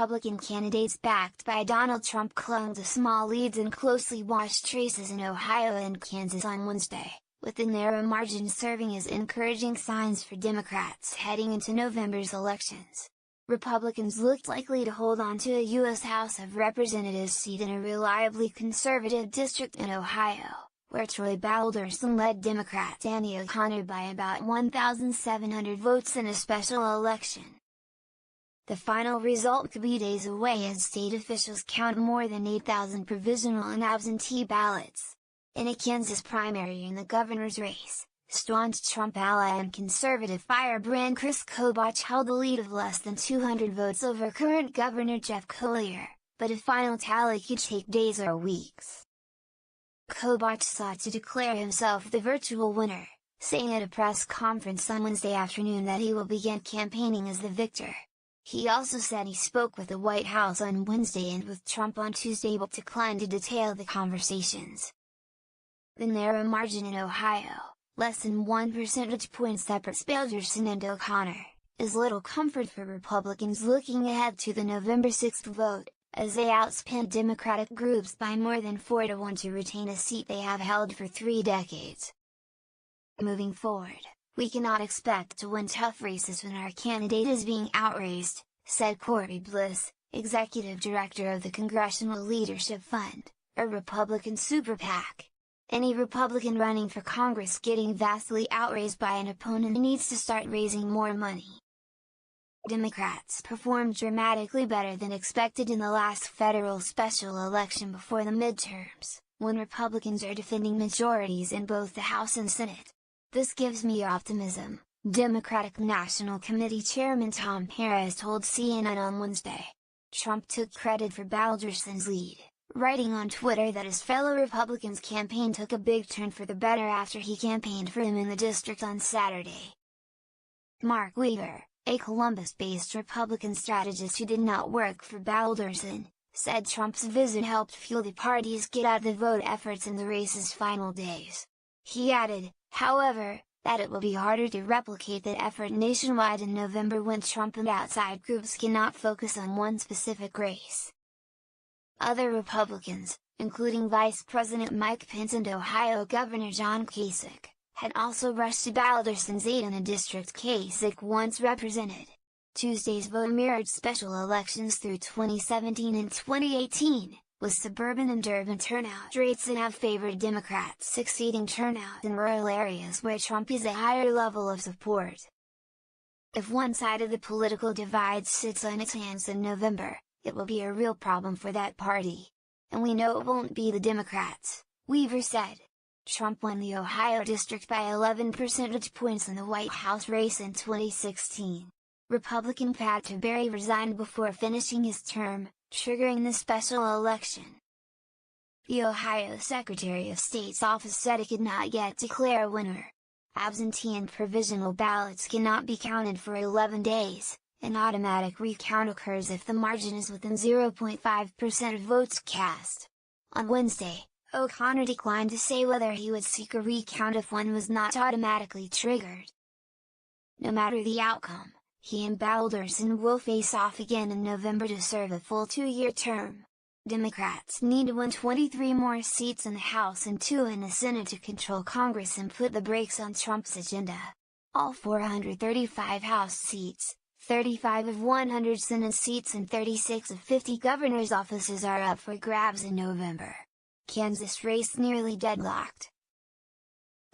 Republican candidates backed by Donald Trump clung to small leads and closely watched races in Ohio and Kansas on Wednesday, with the narrow margins serving as encouraging signs for Democrats heading into November's elections. Republicans looked likely to hold on to a U.S. House of Representatives seat in a reliably conservative district in Ohio, where Troy Balderson led Democrat Danny O'Connor by about 1,700 votes in a special election. The final result could be days away as state officials count more than 8,000 provisional and absentee ballots. In a Kansas primary in the governor's race, staunch Trump ally and conservative firebrand Chris Kobach held a lead of less than 200 votes over current Governor Jeff Collier, but a final tally could take days or weeks. Kobach sought to declare himself the virtual winner, saying at a press conference on Wednesday afternoon that he will begin campaigning as the victor. He also said he spoke with the White House on Wednesday and with Trump on Tuesday but declined to detail the conversations. The narrow margin in Ohio, less than 1 percentage point separates Balderson and O'Connor, is little comfort for Republicans looking ahead to the November 6 vote, as they outspent Democratic groups by more than 4-1 to retain a seat they have held for 3 decades. Moving forward, we cannot expect to win tough races when our candidate is being outraised, said Corey Bliss, executive director of the Congressional Leadership Fund, a Republican super PAC. Any Republican running for Congress getting vastly outraised by an opponent needs to start raising more money. Democrats performed dramatically better than expected in the last federal special election before the midterms, when Republicans are defending majorities in both the House and Senate. This gives me optimism, Democratic National Committee Chairman Tom Perez told CNN on Wednesday. Trump took credit for Balderson's lead, writing on Twitter that his fellow Republicans' campaign took a big turn for the better after he campaigned for him in the district on Saturday. Mark Weaver, a Columbus-based Republican strategist who did not work for Balderson, said Trump's visit helped fuel the party's get-out-the-vote efforts in the race's final days. He added, however, that it will be harder to replicate that effort nationwide in November when Trump and outside groups cannot focus on one specific race. Other Republicans, including Vice President Mike Pence and Ohio Governor John Kasich, had also rushed to Balderson's aid in a district Kasich once represented. Tuesday's vote mirrored special elections through 2017 and 2018, with suburban and urban turnout rates that have favored Democrats exceeding turnout in rural areas where Trump has a higher level of support. If one side of the political divide sits on its hands in November, it will be a real problem for that party. And we know it won't be the Democrats, Weaver said. Trump won the Ohio district by 11 percentage points in the White House race in 2016. Republican Pat Tiberi resigned before finishing his term, triggering the special election. The Ohio Secretary of State's office said it could not yet declare a winner. Absentee and provisional ballots cannot be counted for 11 days. An automatic recount occurs if the margin is within 0.5% of votes cast. On Wednesday, O'Connor declined to say whether he would seek a recount if one was not automatically triggered. No matter the outcome, he and Balderson will face off again in November to serve a full 2-year term. Democrats need to win 23 more seats in the House and 2 in the Senate to control Congress and put the brakes on Trump's agenda. All 435 House seats, 35 of 100 Senate seats and 36 of 50 governor's offices are up for grabs in November. Kansas race nearly deadlocked.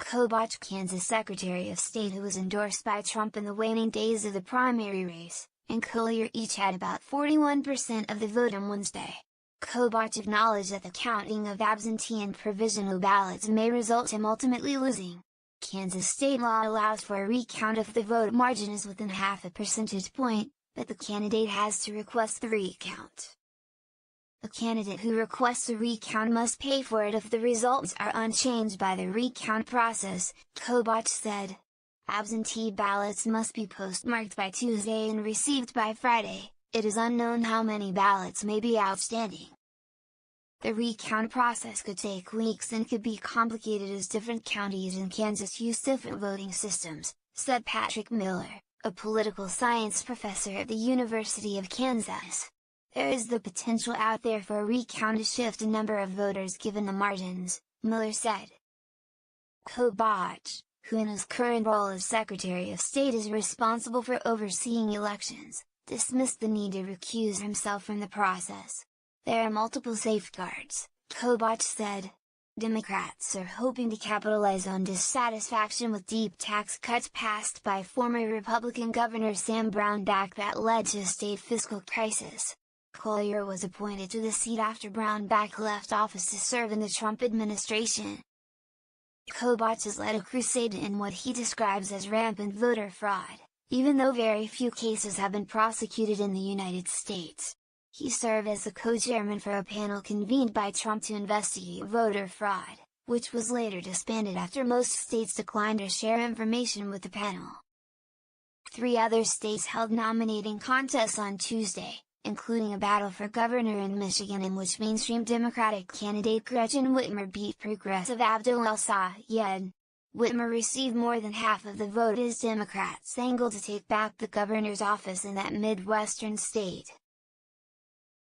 Kobach, Kansas Secretary of State, who was endorsed by Trump in the waning days of the primary race, and Collier each had about 41% of the vote on Wednesday. Kobach acknowledged that the counting of absentee and provisional ballots may result in him ultimately losing. Kansas state law allows for a recount if the vote margin is within half a percentage point, but the candidate has to request the recount. A candidate who requests a recount must pay for it if the results are unchanged by the recount process, Kobach said. Absentee ballots must be postmarked by Tuesday and received by Friday. It is unknown how many ballots may be outstanding. The recount process could take weeks and could be complicated as different counties in Kansas use different voting systems, said Patrick Miller, a political science professor at the University of Kansas. There is the potential out there for a recount to shift a number of voters given the margins, Miller said. Kobach, who in his current role as Secretary of State is responsible for overseeing elections, dismissed the need to recuse himself from the process. There are multiple safeguards, Kobach said. Democrats are hoping to capitalize on dissatisfaction with deep tax cuts passed by former Republican Governor Sam Brownback that led to a state fiscal crisis. Collier was appointed to the seat after Brownback left office to serve in the Trump administration. Kobach has led a crusade in what he describes as rampant voter fraud, even though very few cases have been prosecuted in the United States. He served as the co-chairman for a panel convened by Trump to investigate voter fraud, which was later disbanded after most states declined to share information with the panel. 3 other states held nominating contests on Tuesday, including a battle for governor in Michigan in which mainstream Democratic candidate Gretchen Whitmer beat progressive Abdul El-Sayed. Whitmer received more than half of the vote as Democrats angled to take back the governor's office in that Midwestern state.